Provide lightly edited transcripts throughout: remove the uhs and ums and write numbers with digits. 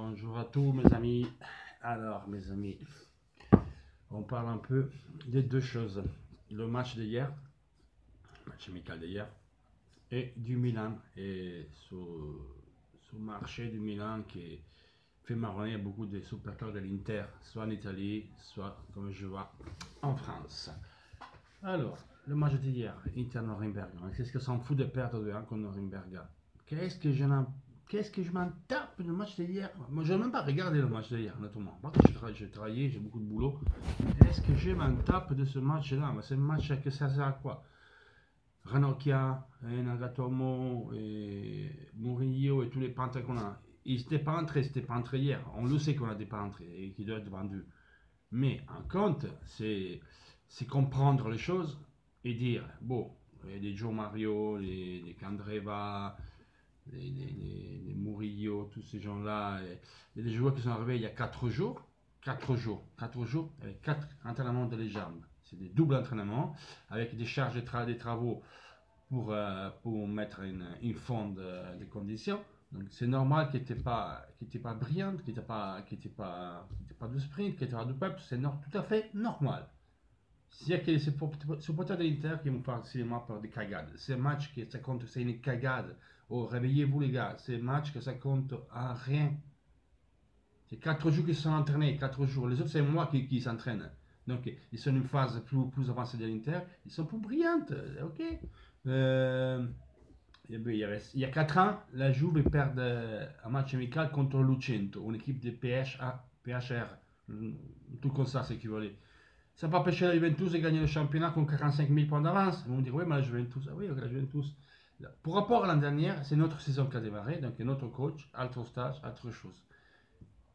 Bonjour à tous mes amis. Alors mes amis, on parle un peu des deux choses. Le match d'hier, match amical d'hier, et du Milan. Et ce marché du Milan qui fait marronner beaucoup de supporters de l'Inter, soit en Italie, soit comme je vois en France. Alors, le match d'hier, Inter-Norimberga. Qu'est-ce que s'en fout de perdre de 1 contre Norimberga? Qu'est-ce que je n'en Qu'est-ce que je m'en tape du match d'hier? Moi, je n'ai même pas regardé le match d'hier, honnêtement. Parce que j'ai travaillé, j'ai beaucoup de boulot. Qu'est-ce que je m'en tape de ce match-là? C'est un match que ça sert à quoi? Ranocchia, Nagatomo, et Murillo et tous les peintres qu'on a. Ils n'étaient pas entrés, c'était pas entré hier. On le sait qu'on a des pas entrés et qu'ils doivent être vendus. Mais en compte, c'est comprendre les choses et dire, bon, les Joe Mario, les Candreva, les Murillo, tous ces gens-là, il y a des joueurs qui sont arrivés il y a 4 jours, 4 jours, avec 4 entraînements de les jambes. C'est des doubles entraînements, avec des charges des travaux pour mettre une fond de conditions. Donc c'est normal qu'il n'était pas brillante, qu'il n'était pas de sprint, qu'il n'était pas de peuple, c'est tout à fait normal. S'il y a que les supporters de l'Inter qui me parlent cinéma par des cagades, c'est un match que ça compte, c'est une cagade. Oh, réveillez-vous les gars, c'est un match que ça compte à rien. C'est 4 jours qu'ils se sont entraînés, 4 jours. Les autres, c'est moi qui s'entraîne. Donc, ils sont une phase plus avancée de l'Inter. Ils sont plus brillantes, ok. Il y a 4 ans, la Juve perd un match amical contre Lucento, une équipe de PHR. Tout comme ça, c'est équivalent. Ça n'a pas empêché la Juventus de gagner le championnat avec 45 000 points d'avance. Ils vont dire, oui, mais la Juventus, ah oui, la Juventus. Pour rapport à l'an dernier, c'est notre saison qui a démarré, donc notre coach, autre stage, autre chose.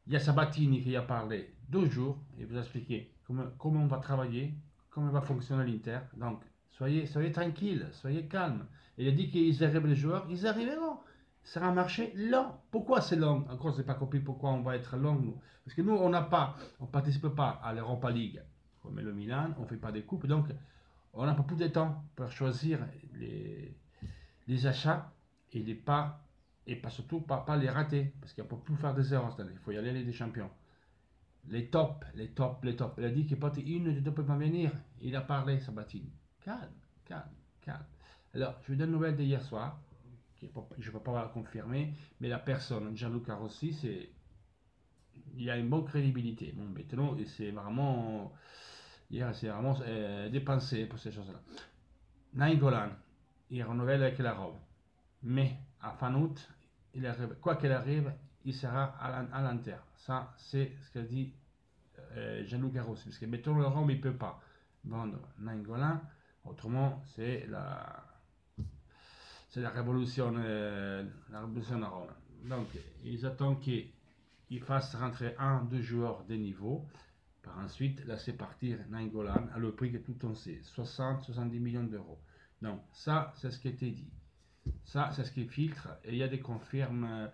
Il y a Sabatini qui a parlé 2 jours, et vous a expliqué comment on va travailler, comment va fonctionner l'Inter. Donc, soyez tranquille, soyez calme. Il a dit qu'ils arrivent les joueurs, ils arriveront. Ce sera un marché lent. Pourquoi c'est long? Encore, je n'ai pas compris pourquoi on va être long, nous. Parce que nous, on ne participe pas à l'Europa League. Comme le Milan, on ne fait pas des coupes, donc on n'a pas plus de temps pour choisir les achats et les pas, et pas surtout pas les rater, parce qu'on ne peut plus faire des erreurs cette année. Il faut y aller les des champions. Les tops. Il a dit qu'il peut une de deux peut pas venir. Il a parlé, Sabatini. Calme, calme, calme. Alors, je vous donne une nouvelle d'hier soir, je ne peux pas la confirmer, mais la personne, Gianluca Rossi, il a une bonne crédibilité. Bon, maintenant, c'est vraiment dépensé pour ces choses-là. Nainggolan, il renouvelle avec la Rome. Mais à fin août, quoi qu'il arrive, il sera à l'Inter. Ça, c'est ce qu'a dit Gianluca Rossi. Parce que mettons le Rome, il ne peut pas vendre Nainggolan. Autrement, c'est la révolution à Rome. Donc, ils attendent qu'il fasse rentrer 1-2 joueurs de niveau. Par ensuite, laisser partir Nainggolan à le prix que tout on sait, 60-70 millions d'euros. Donc, ça, c'est ce qui a été dit. Ça, c'est ce qui filtre. Et il y a des confirmes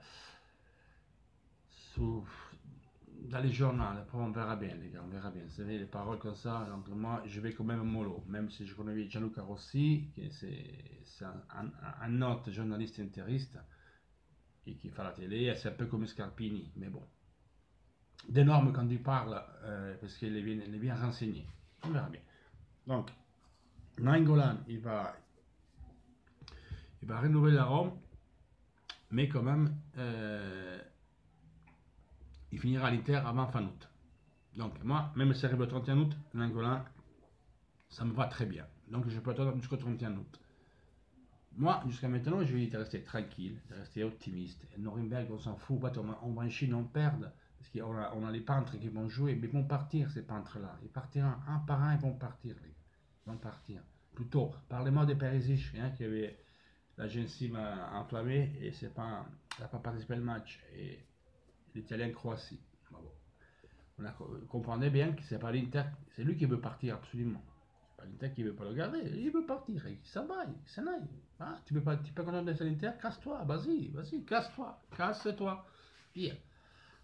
dans les journaux. Après, on verra bien, les gars, on verra bien. Vous savez, les paroles comme ça, donc moi, je vais quand même mollo. Même si je connais Gianluca Rossi, qui c'est un autre journaliste interiste et qui fait la télé, c'est un peu comme Scarpini, mais bon. Des normes quand il parle, parce qu'il est bien renseigné. On verra bien. Donc, Nainggolan, il va renouveler la Rome, mais quand même, il finira à l'Inter avant fin août. Donc, moi, même si ça arrive le 31 août, Nainggolan, ça me va très bien. Donc, je peux attendre jusqu'au 31 août. Moi, jusqu'à maintenant, je vais rester tranquille, rester optimiste. Norimberg, on s'en fout, on va en Chine, on perd. Parce qu'on a les peintres qui vont jouer, mais ils vont partir, ces peintres-là. Ils partiront un par un, ils vont partir, les gars. Ils vont partir. Plutôt, parlez-moi de Perisic, qui avait la gencive enflammée et il n'a pas participé au match. Et l'Italien Croatie. Vous comprenez bien que c'est pas l'Inter, c'est lui qui veut partir absolument. C'est pas l'Inter qui veut pas le garder, il veut partir, il s'en va, il s'en aille. Ah, tu peux pas content d'être l'Inter, casse-toi, vas-y, casse-toi, casse-toi. Pire.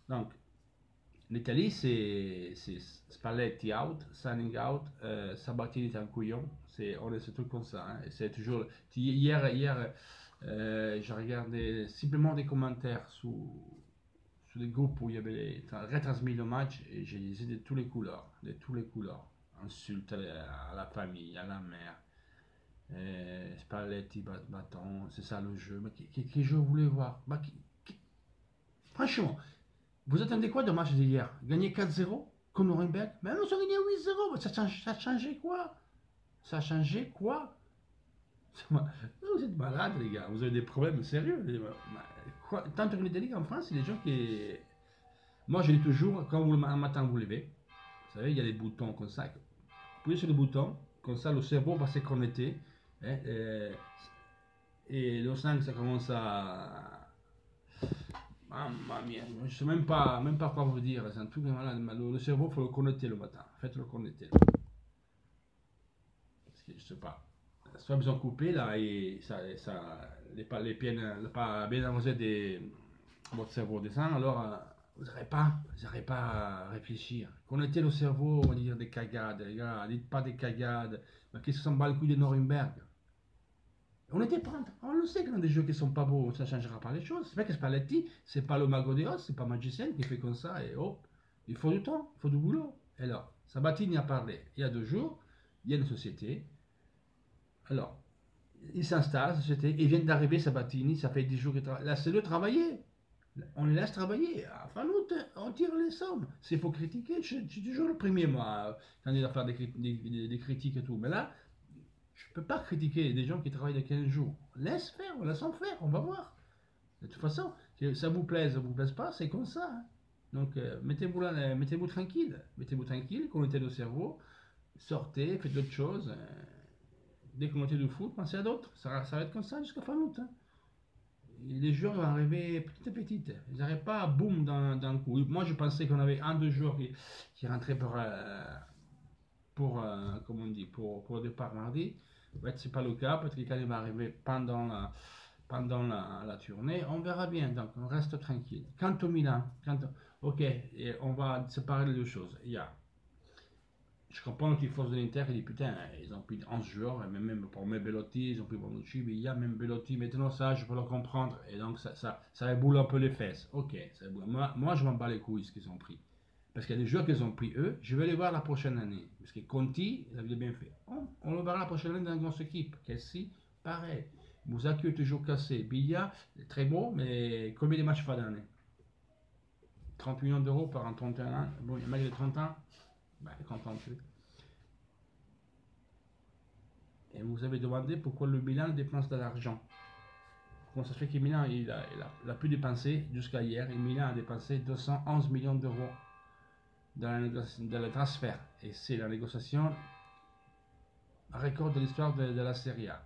Donc, l'Italie, c'est Spalletti out, Signing out, Sabatini est un couillon. On est ce truc comme ça. Hein. C'est toujours. Hier, je regardais simplement des commentaires sur des groupes où il y avait retransmis le match et j'ai lisé de tous les couleurs, de tous les couleurs. Insultes à la famille, à la mère, Spalletti, bâton, c'est ça le jeu. Mais quel jeu vous voulez voir? Franchement, vous attendez quoi de match d'hier? Gagner 4-0 contre Nuremberg? Mais nous avons gagné 8-0, ça a changé quoi? Ça a changé quoi? Vous êtes malades, les gars. Vous avez des problèmes sérieux. Tant que l'Italie en France, c'est des gens qui. Moi, je dis toujours, quand un matin vous levez, vous savez, il y a des boutons comme ça. Appuyez sur le bouton, comme ça, le cerveau va se connecter. Hein, et le sang, ça commence à. Mamma mia, je ne sais même pas quoi vous dire. C'est un truc de malade. Le cerveau, il faut le connecter le matin. Faites-le connecter. Parce que, je sais pas. Soit besoin de couper là et les pieds pas bien arrosés votre cerveau descend, alors vous n'arrivez pas à réfléchir. Connectez le cerveau, on va dire des cagades, les gars, dites pas des cagades. Mais qu'est-ce que ça me bat le coup de Nuremberg? On était pas, on le sait quand des jeux qui sont pas beaux, ça changera pas les choses. C'est pas que Spalletti, c'est pas le mago de Oz, c'est pas magicien qui fait comme ça et hop, il faut du temps, il faut du boulot. Et alors, Sabatini a parlé il y a 2 jours, il y a une société. Alors, il s'installe, il vient d'arriver Sabatini, ça fait 10 jours qu'il travaille. Laissez-le travailler. On les laisse travailler. Enfin, nous, on tire les sommes. S'il faut critiquer, je suis toujours le premier, moi, quand il va faire des critiques et tout. Mais là, je ne peux pas critiquer des gens qui travaillent de 15 jours. Laisse faire, laissons faire, on va voir. De toute façon, que ça vous plaise, ça vous plaise pas, c'est comme ça. Hein. Donc, mettez-vous là, mettez-vous tranquille. Mettez-vous tranquille, connectez le cerveau, sortez, faites d'autres choses. Dès qu'on était du foot, pensez à d'autres. Ça va être comme ça jusqu'à fin août. Hein. Les joueurs vont arriver petit à petit. Ils n'arrivent pas à boum d'un coup. Moi, je pensais qu'on avait 1-2 joueurs qui rentraient comme on dit, pour le départ mardi. En fait, c'est pas le cas. Peut-être qu'il va arriver pendant la tournée. On verra bien. Donc, on reste tranquille. Quant au Milan, ok, et on va séparer les deux choses. Je comprends qu'il faut de l'Inter, il dit putain, ils ont pris 11 joueurs, et même pour mes Belotti, ils ont pris Bonucci, mais il y a même Belotti, maintenant ça, je peux le comprendre, et donc ça boule un peu les fesses. Ok, moi je m'en bats les couilles ce qu'ils ont pris. Parce qu'il y a des joueurs qu'ils ont pris eux, je vais les voir la prochaine année. Parce que Conti, il avait bien fait. On le verra la prochaine année dans une grosse équipe. Kessi, pareil. Mousaki est toujours cassé. Billa, très beau, mais combien de matchs par l'année? 30 millions d'euros par un 31 ans. Bon, il y a un mec de 30 ans, ben, il est content un peu. Et vous avez demandé pourquoi le Milan dépense de l'argent. Comment ça se fait que Milan il a pu dépenser jusqu'à hier. Et Milan a dépensé 211 millions d'euros dans le transfert. Et c'est la négociation record de l'histoire de la Serie A.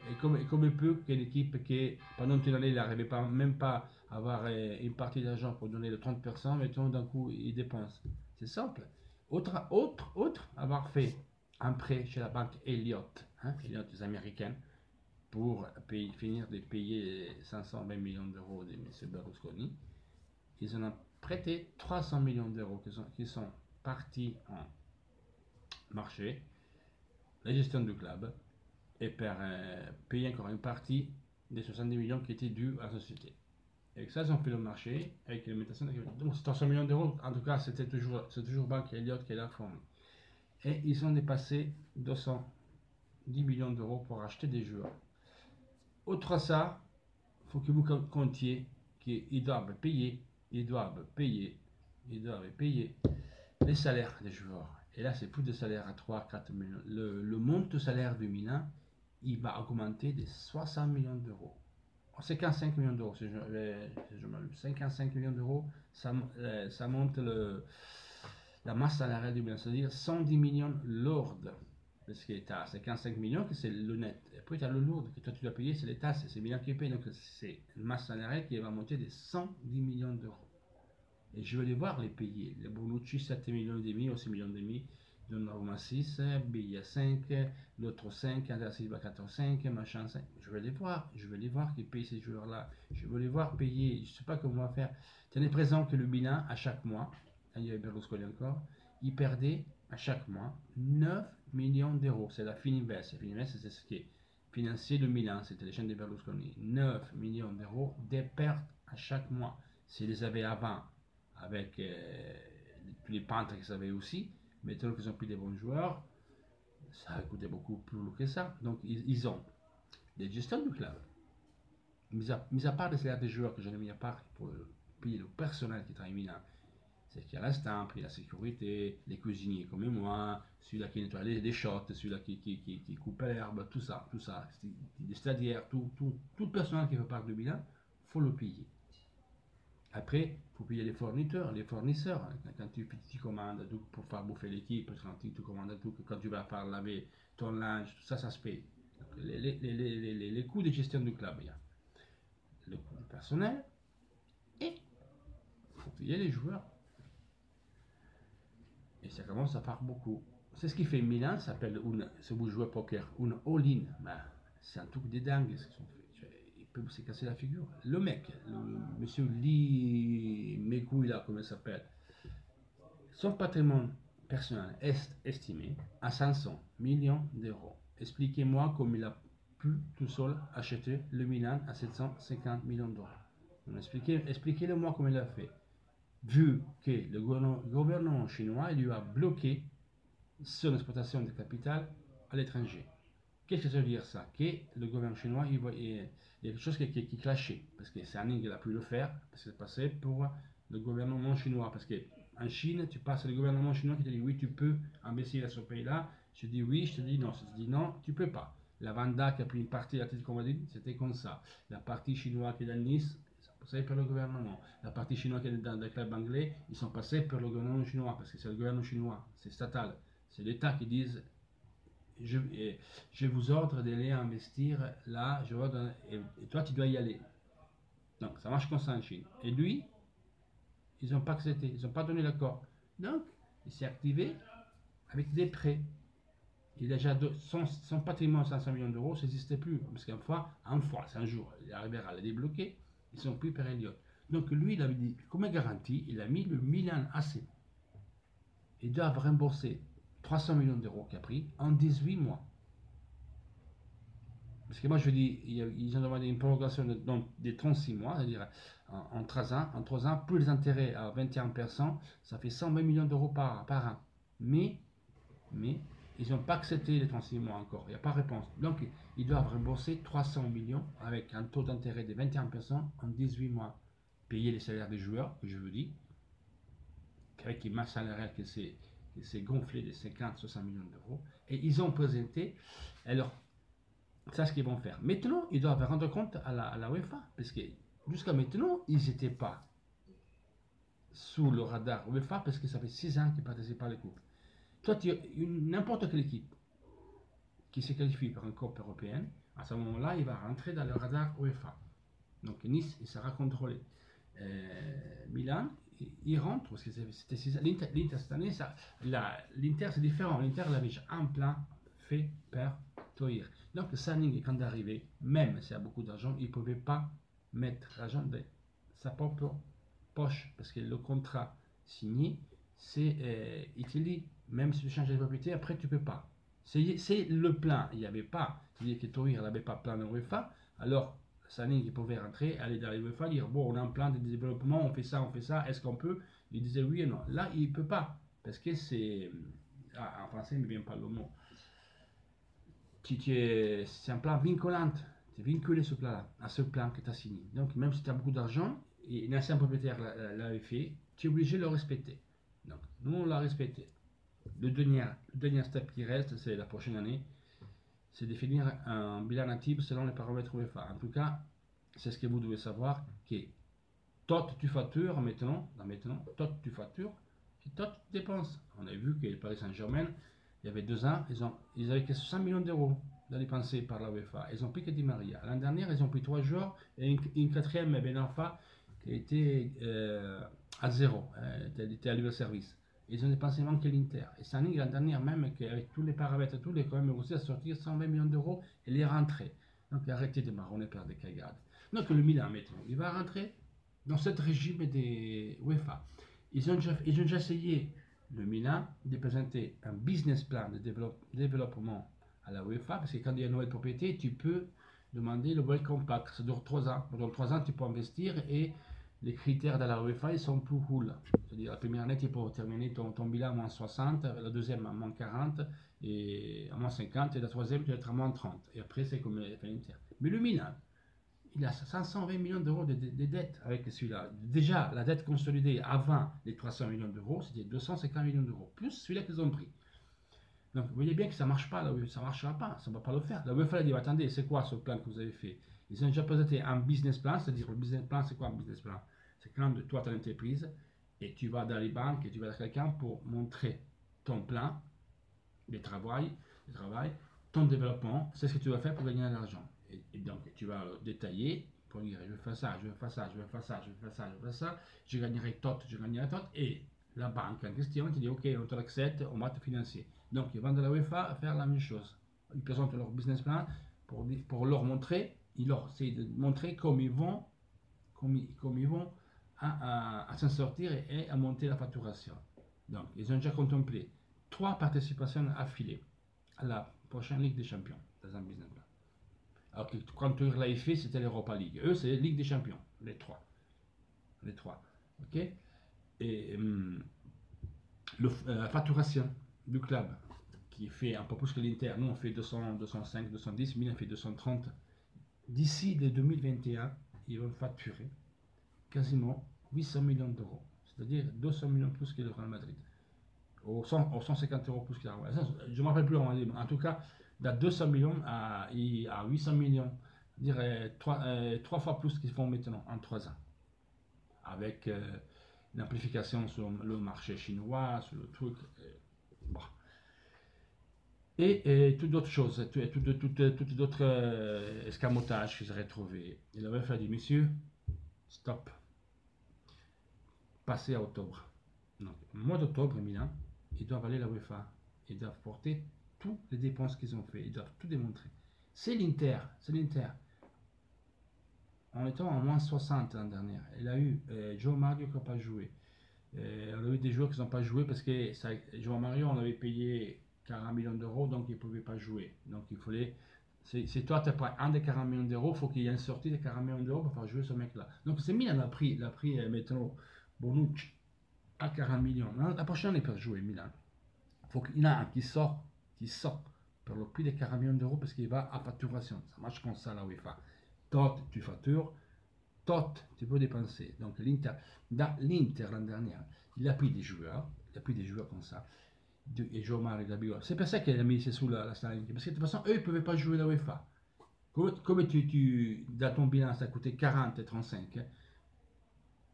Et comme il peut qu'une équipe qui, pendant une année, il n'arrivait pas, même pas à avoir une partie d'argent pour donner le 30%, mais d'un coup, il dépense. C'est simple. Autre, avoir fait un prêt chez la banque Elliott, Elliott des Américains, pour finir de payer 520 millions d'euros de M. Berlusconi. Ils en ont prêté 300 millions d'euros qui sont partis en marché, la gestion du club, et payer encore une partie des 70 millions qui étaient dus à la société. Et avec ça, ils ont fait le marché avec l'imitation. Donc, 300 millions d'euros, en tout cas, c'est toujours Banque Elliott qui l'a fourni. Et ils ont dépassé 210 millions d'euros pour acheter des joueurs. Autre à ça, il faut que vous comptiez qu'ils doivent payer les salaires des joueurs. Et là, c'est plus de salaire à 3-4 millions. Le montant de salaire du Milan, il va augmenter de 60 millions d'euros. 55 millions d'euros, si je me 55 millions d'euros, ça monte la masse salariale du Milan, c'est-à-dire 110 millions lourds. Parce que tu as 55 millions, que c'est le net. Et après, tu as le lourd que toi tu dois payer, c'est l'État, c'est Milan qui paye. Donc, c'est une masse salariale qui va monter de 110 millions d'euros. Et je vais les voir les payer. Le Bonucci, 7 millions et demi, aussi millions et demi. Donnarumma 6, Billa 5, l'autre 5, Andrea Silva 14,5, machin 5. Je vais les voir qui payent ces joueurs-là. Je veux les voir payer. Je ne sais pas comment on va faire. Tenez présent que le bilan, à chaque mois, quand il y avait Berlusconi encore, il perdait à chaque mois 9 millions d'euros. C'est la Fininvest. Fininvest, c'est ce qui est financier de Milan. C'était les chaînes de Berlusconi. 9 millions d'euros de pertes à chaque mois. S'ils les avaient avant, avec tous les peintres qu'ils avaient aussi, maintenant qu'ils ont pris des bons joueurs, ça a coûté beaucoup plus lourd que ça. Donc ils ont des gestions du club, mis à part les salaires des joueurs que j'en ai mis à part pour payer le personnel qui travaille à Milan. C'est qu'il y a l'instant, puis la sécurité, les cuisiniers comme moi, celui-là qui nettoie les shots, celui-là qui coupe l'herbe, tout ça, les stadiaires, tout le personnel qui fait part de Milan, il faut le payer. Après, il faut payer les fournisseurs. Quand tu commandes tout pour faire bouffer l'équipe, quand tu commandes tout, quand tu vas faire laver ton linge, tout ça, ça se paye. Donc, les coûts de gestion du club, il y a le coût du personnel et il faut payer les joueurs. Et ça commence à faire beaucoup. C'est ce qui fait Milan, ça s'appelle, si vous jouez au poker, une all-in. Ben, c'est un truc de dingue ce qu'ils ont fait. Il peut se casser la figure. Le mec, monsieur Lee Mekou, là, comment il s'appelle, son patrimoine personnel est estimé à 500 millions d'euros. Expliquez-moi comment il a pu tout seul acheter le Milan à 750 millions d'euros. Expliquez-le-moi comment il a fait. Vu que le gouvernement chinois lui a bloqué son exportation de capital à l'étranger. Qu'est-ce que ça veut dire ça? Que le gouvernement chinois, il y a quelque chose qui clashait, parce que c'est un qu'il a pu le faire, parce que c'est passé pour le gouvernement chinois, parce qu'en Chine, tu passes le gouvernement chinois qui te dit oui, tu peux investir dans ce pays-là, je te dis oui, je te dis non, je te dis non, tu peux pas. La Vanda qui a pris une partie de la tête Commodine, c'était comme ça. La partie chinoise qui est dans Nice, passé par le gouvernement. La partie chinoise qui est dans le club anglais, ils sont passés par le gouvernement chinois, parce que c'est le gouvernement chinois, c'est statal. C'est l'État qui dit je vous ordre d'aller investir là, et toi tu dois y aller. Donc ça marche comme ça en Chine. Et lui, ils n'ont pas accepté, ils n'ont pas donné l'accord. Donc il s'est activé avec des prêts. Il a déjà son patrimoine 500 millions d'euros, ça n'existait plus. Parce qu'une fois, c'est un jour, il arrivera à le débloquer, ils sont plus per Elliott. Donc lui, il avait dit, comme garantie, il a mis le Milan AC. Ils doivent rembourser 300 millions d'euros qu'il a pris en 18 mois. Parce que moi je dis, ils ont demandé une prolongation de 36 mois, c'est-à-dire en 3 ans, plus les intérêts à 21%, ça fait 120 millions d'euros par an. Mais ils n'ont pas accepté les 36 mois encore, il n'y a pas de réponse. Donc ils doivent rembourser 300 millions avec un taux d'intérêt de 21% en 18 mois. Payer les salaires des joueurs, que je vous dis, avec une masse salariale qui s'est gonflée de 50-60 millions d'euros. Et ils ont présenté, alors, c'est ce qu'ils vont faire. Maintenant, ils doivent rendre compte à la UEFA, parce que jusqu'à maintenant, ils n'étaient pas sous le radar UEFA, parce que ça fait 6 ans qu'ils participent à la Coupe. Toi, n'importe quelle équipe qui se qualifie pour une Coupe européenne, à ce moment-là, il va rentrer dans le radar UEFA. Donc Nice, il sera contrôlé. Milan, il rentre, parce que c'était l'Inter cette année, l'Inter c'est différent. L'Inter avait un plan fait par Toir. Donc Sanning, quand il est arrivé, même s'il y a beaucoup d'argent, il ne pouvait pas mettre l'argent de sa propre poche, parce que le contrat signé, c'est Italie, même si tu changes de propriété, après tu ne peux pas. C'est le plan, il n'y avait pas, c'est-à-dire que Toir n'avait pas plan en UEFA, alors Sanning pouvait rentrer, aller dans l'UEFA, dire bon, on a un plan de développement, on fait ça, est-ce qu'on peut? Il disait oui et non. Là, il ne peut pas, parce que c'est. En français, il ne vient pas le mot. C'est un plan vinculant, tu es vinculé à ce plan que tu as signé. Donc, même si tu as beaucoup d'argent, et l'ancien propriétaire l'avait fait, tu es obligé de le respecter. Donc, nous, on l'a respecté. Le dernier step qui reste, c'est la prochaine année, c'est définir un bilan natif selon les paramètres UEFA. En tout cas, c'est ce que vous devez savoir, que toi tu factures maintenant, toi tu factures, et toi tu dépenses. On a vu que le Paris Saint-Germain, il y avait 2 ans, ils avaient que 60 millions d'euros de dépensés par la UEFA. Ils ont pris que Di Maria. L'année dernière, ils ont pris 3 joueurs et une quatrième, Ben Arfa, qui était à zéro, était à libre service. Ils ont dépensé moins que l'Inter. Et Sanning, l'année dernière, même avec tous les paramètres, tous les quand même réussi à sortir 120 millions d'euros et les rentrer. Donc arrêtez de marronner par des cagades. Donc le Milan maintenant, il va rentrer dans ce régime des UEFA. Ils ont déjà essayé, le Milan, de présenter un business plan de développement à la UEFA, parce que quand il y a une nouvelle propriété, tu peux demander le Welcome Pack. Ça dure 3 ans. Pendant 3 ans, tu peux investir et les critères de la UEFA ils sont plus cool. C'est-à-dire la première année, tu peux terminer ton bilan à moins 60, la deuxième à moins 40, et à moins 50, et la troisième, tu vas être à moins 30. Et après, c'est comme l'Inter. Mais le Milan, il a 520 millions d'euros de dettes avec celui-là. Déjà, la dette consolidée avant les 300 millions d'euros, c'était 250 millions d'euros, plus celui-là qu'ils ont pris. Donc, vous voyez bien que ça ne marche pas, ça ne marchera pas, ça ne va pas le faire. La UEFA a dit, attendez, c'est quoi ce plan que vous avez fait? Ils ont déjà présenté un business plan, c'est-à-dire le business plan, c'est quoi un business plan? C'est quand toi, tu as une entreprise, et tu vas dans les banques, et tu vas dans quelqu'un pour montrer ton plan de travail, ton développement, c'est ce que tu vas faire pour gagner de l'argent. Et donc, tu vas le détailler pour dire, je vais faire ça, je vais faire ça, je vais faire ça, je vais faire ça, je vais faire ça, je gagnerai tot, je gagnerai tot, et la banque en question te dit, ok, on te l'accepte, on va te financer. Donc, ils vont de la UEFA à faire la même chose. Ils présentent leur business plan pour leur montrer, c'est de montrer comment ils vont, à s'en sortir et à monter la facturation. Donc, ils ont déjà contemplé 3 participations affilées à la prochaine Ligue des Champions dans un business plan. Alors que quand tu l'avais fait, c'était l'Europa League. Eux, c'est la Ligue des Champions, les 3. Les 3. Ok. Et la facturation du club, qui fait un peu plus que l'Inter, nous on fait 200, 205, 210, Milan fait 230. D'ici 2021, ils vont facturer quasiment 800 millions d'euros, c'est-à-dire 200 millions plus que le Real Madrid, ou 150 euros plus que le Real Madrid. Je ne me rappelle plus en tout cas, de 200 millions à 800 millions, je dirais 3 fois plus qu'ils font maintenant en 3 ans, avec l'amplification sur le marché chinois, sur le truc. Bon. Et toutes d'autres choses, toutes d'autres escamotages qu'ils auraient trouvés. Il avait fait dit, monsieur, stop, passez à octobre. Donc, au mois d'octobre, Milan, ils doivent aller à la UEFA. Ils doivent porter toutes les dépenses qu'ils ont fait. Ils doivent tout démontrer. C'est l'Inter. En étant en moins 60 l'an dernier, il a eu Joe Mario qui n'a pas joué. On a eu des joueurs qui n'ont pas joué parce que Joe Mario, on avait payé 40 millions d'euros, donc il ne pouvait pas jouer. Donc il fallait. Si toi tu prends un des 40 millions d'euros, il faut qu'il y ait une sortie de 40 millions d'euros pour faire jouer ce mec-là. Donc c'est Milan a pris maintenant Bonucci à 40 millions. La prochaine année, il peut jouer Milan. Il faut qu'il y en a un qui sort pour le prix de 40 millions d'euros parce qu'il va à facturation. Ça marche comme ça la UEFA. Tot, tu factures. Tot, tu peux dépenser. Donc l'Inter l'an dernier, il a pris des joueurs comme ça. Et Joe Mario Gabriel. C'est pour ça qu'il a mis sous la Starlink. Parce que de toute façon, eux, ils ne pouvaient pas jouer la UEFA. Comme dans ton bilan, ça a coûté 40 et 35.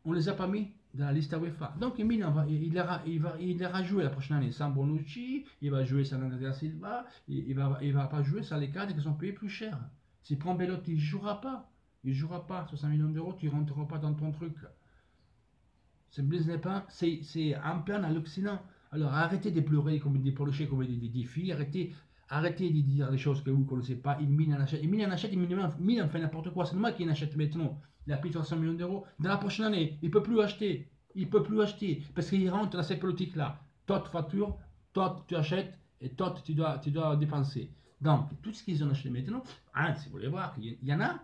On ne les a pas mis dans la liste UEFA. Donc Milan, il ira jouer la prochaine année sans Bonucci, il va jouer sans Andrea Silva, il va pas jouer sans les cadres qui sont payés plus cher. S'il prend Belotti, il ne jouera pas. Il ne jouera pas. 60 millions d'euros, tu ne rentreras pas dans ton truc. C'est un plan à l'Occident. Alors arrêtez de pleurer comme des polluchés, comme des filles, arrêtez de dire des choses que vous ne connaissez pas. Milan achète, Milan fait n'importe quoi. C'est normal qu'il achète maintenant. Il a pris 300 millions d'euros. Dans la prochaine année, il ne peut plus acheter. Parce qu'il rentre dans cette politique-là. Tot facture, tot tu achètes et tot tu dois dépenser. Donc, tout ce qu'ils ont acheté maintenant, si vous voulez voir, il y en a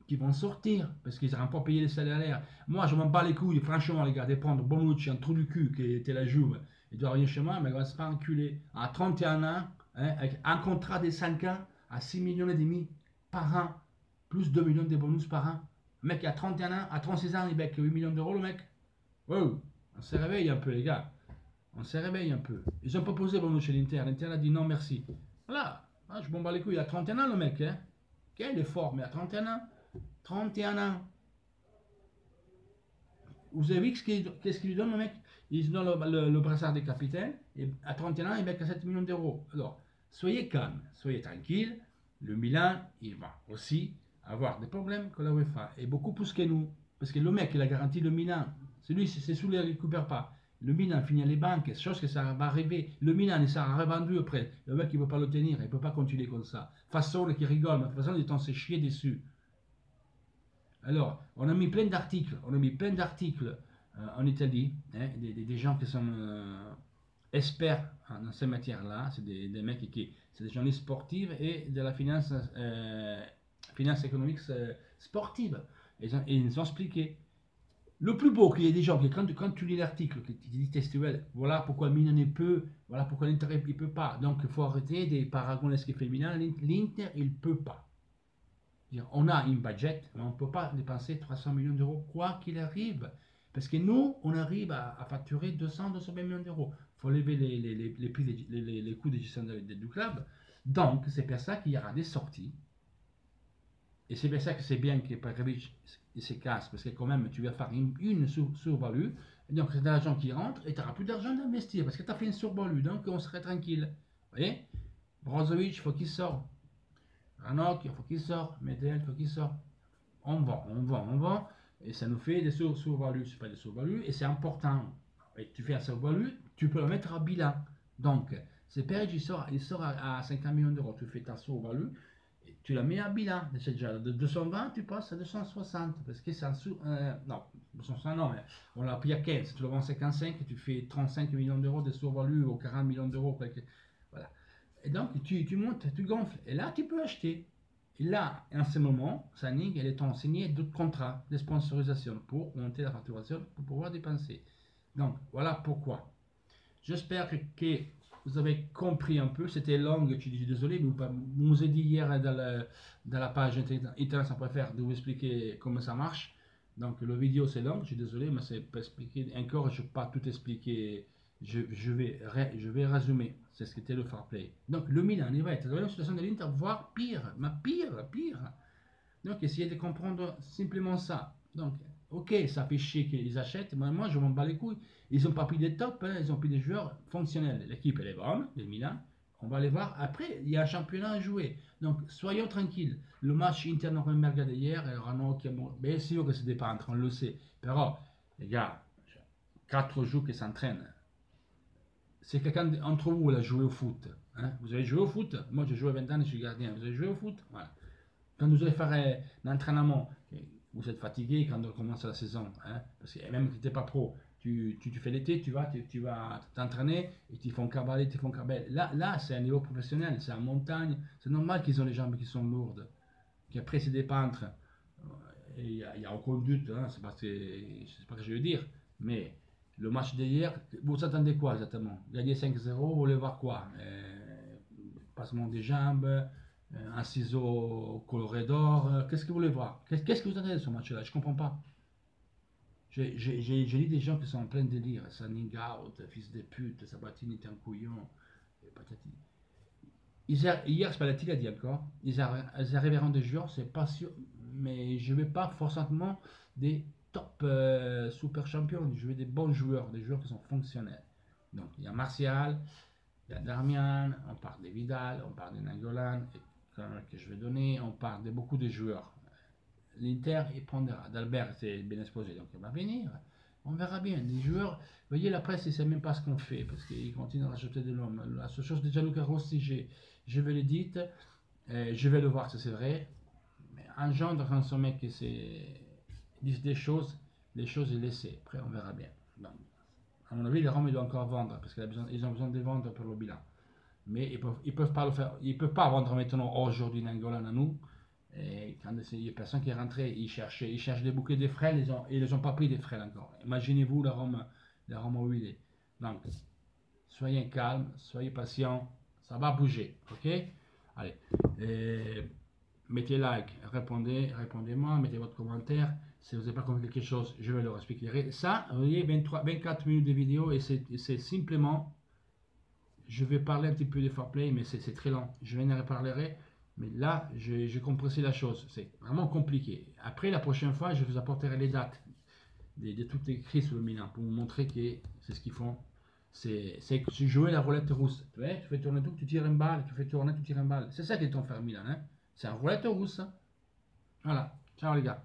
qui vont sortir parce qu'ils n'auront pas payé les salaires. Moi, je m'en bats les couilles, franchement, les gars, de prendre Bonucci, un trou du cul qui était la Juve, il doit revenir chez moi, mais il va se faire enculer. À 31 ans, avec un contrat de 5 ans, à 6 millions et demi par an, plus 2 millions de bonus par an. Le mec, à 31 ans, à 36 ans, il bec 8 millions d'euros, le mec. Wow, on se réveille un peu, les gars. On se réveille un peu. Ils ont proposé Bonucci à l'Inter. L'Inter a dit non, merci. Voilà, je m'en bats les couilles. À 31 ans, le mec, hein. Ok, il est fort, mais à 31 ans, 31 ans. Vous avez vu qu'est-ce qu'il lui donne, le mec? Il lui donne le brassard des capitaines, et à 31 ans, il bec à 7 millions d'euros. Alors, soyez calme, soyez tranquille. Le Milan, il va aussi avoir des problèmes avec la UEFA, et beaucoup plus que nous. Parce que le mec, il a garanti le Milan. C'est celui-là qui ne récupère pas. Le Milan finit à les banques, chose que ça va arriver. Le Milan, il sera revendu après. Le mec, il ne peut pas le tenir, il ne peut pas continuer comme ça. Façon qui rigole, mais de toute façon, il s'est chié dessus. Alors, on a mis plein d'articles, en Italie, hein, des gens qui sont experts dans ces matières-là. C'est des mecs c'est des journalistes sportifs et de la finance économique sportive. Et ils ont expliqué Le plus beau qu'il y ait des gens qui, quand tu lis l'article, qui te dit textuel, voilà pourquoi Milan peut, voilà pourquoi l'Inter il peut pas. Donc il faut arrêter des paragonesques féminins. L'Inter il peut pas. On a une budget, mais on ne peut pas dépenser 300 millions d'euros quoi qu'il arrive. Parce que nous, on arrive à facturer 200-220 millions d'euros. Il faut lever les prix, les coûts de gestion du club. Donc c'est pour ça qu'il y aura des sorties. Et c'est pour ça que c'est bien que Petrovic se casse, parce que quand même, tu vas faire une survalue, et donc c'est de l'argent qui rentre, et tu n'auras plus d'argent d'investir, parce que tu as fait une survalue, donc on serait tranquille. Vous voyez, Brozovic, il faut qu'il sorte. Ranok, il faut qu'il sorte. Medel, il faut qu'il sorte. On vend, et ça nous fait des survalues. C'est pas des survalues, et c'est important. Et tu fais un survalue, tu peux le mettre à bilan. Donc, c'est Perez, il sort à 50 millions d'euros, tu fais ta survalue, tu la mets à bilan. C'est déjà de 220, tu passes à 260. Parce que c'est en dessous. Non, 260, non, mais on l'a pris à 15. Tu le vends à 55, tu fais 35 millions d'euros de survalue ou 40 millions d'euros. Voilà. Et donc, tu montes, tu gonfles. Et là, tu peux acheter. Et là, en ce moment, Sanig, elle est en signé d'autres contrats de sponsorisation pour monter la facturation, pour pouvoir dépenser. Donc, voilà pourquoi. J'espère que vous avez compris un peu. C'était long, je suis désolé, mais vous nous avez dit hier dans la page Internet, ça préfère de vous expliquer comment ça marche. Donc, la vidéo c'est long, je suis désolé, mais c'est pas expliqué. Encore, je ne vais pas tout expliquer. Je vais résumer. C'est ce qu'était le fair play. Donc, le Milan, il va être dans la même situation de l'Inter, voire pire. Mais pire. Donc, essayez de comprendre simplement ça. Donc, ok, ça fait chier qu'ils achètent, mais moi, je m'en bats les couilles. Ils n'ont pas pris des tops, hein, ils ont pris des joueurs fonctionnels. L'équipe, elle est bonne, le Milan. On va les voir. Après, il y a un championnat à jouer. Donc, soyons tranquilles. Le match Inter-Nuremberg d'hier, Rano qui a bien sûr que c'est pas on le sait. Mais les gars, 4 jours qu'ils s'entraînent. C'est quelqu'un entre vous qui a joué au foot. Hein? Vous avez joué au foot? Moi, j'ai joué à 20 ans et je suis gardien. Vous avez joué au foot? Voilà. Quand vous allez faire l'entraînement, vous êtes fatigué quand on commence la saison. Hein? Parce que même si tu n'es pas pro, tu fais l'été, tu vas t'entraîner et tu font cavaler, tu font cavaler. Là c'est un niveau professionnel, c'est en montagne. C'est normal qu'ils ont les jambes qui sont lourdes. Qu'après, c'est des peintres. Il y a aucun doute, hein? C'est pas ce que je veux dire. Mais le match d'hier, vous attendez quoi exactement? Gagner 5-0, vous voulez voir quoi? Passement des jambes, un ciseau coloré d'or. Qu'est-ce que vous voulez voir? Qu'est-ce que vous attendez de ce match-là? Je comprends pas. J'ai lu des gens qui sont en plein délire. Standing out, fils de pute, Sabatini est un couillon. Patati. Hier, Spalletti l'a dit encore. Ils arriveront des joueurs, c'est pas sûr. Mais je ne veux pas forcément des top super champions. Je veux des bons joueurs, des joueurs qui sont fonctionnels. Donc, il y a Martial, il y a Darmian, on parle de Vidal, on parle de Nangolan, que je vais donner, on parle de beaucoup de joueurs. L'Inter, il prendra. D'Albert, c'est bien exposé, donc il va venir. On verra bien. Les joueurs, vous voyez, la presse, ils ne savent même pas ce qu'on fait, parce qu'ils continuent à rajouter de l'homme. La seule chose de Gianluca Rossi, je vais le dire, je vais le voir si c'est vrai. Mais un genre quand son mec dit des choses, les choses il laissent. Après, on verra bien. Donc, à mon avis, les Roms, ils doivent encore vendre, parce qu'ils ont besoin de vendre pour le bilan. Mais ils peuvent pas le faire. Ils peuvent pas vendre maintenant aujourd'hui Nangolan à nous. Et quand il y a personne qui est rentré, ils cherchent des bouquets de frêles, ils les ont pas pris des frêles encore. Imaginez-vous la Rome où il est. Donc, soyez calmes, soyez patients, ça va bouger, ok? Allez, mettez like, répondez-moi, mettez votre commentaire. Si vous n'avez pas compris quelque chose, je vais leur expliquer. Ça, vous voyez, 24 minutes de vidéo et c'est simplement, je vais parler un petit peu de fair play, mais c'est très long. Je en reparlerai. Mais là, j'ai compressé la chose. C'est vraiment compliqué. Après, la prochaine fois, je vous apporterai les dates de toutes les crises sur le Milan pour vous montrer que c'est ce qu'ils font. C'est jouer la roulette russe. Tu vois, tu fais tourner tout, tu tires une balle, tu fais tourner, tu tires une balle. C'est ça qu'ils t'ont fait Milan. Hein? C'est un roulette russe. Voilà. Ciao les gars.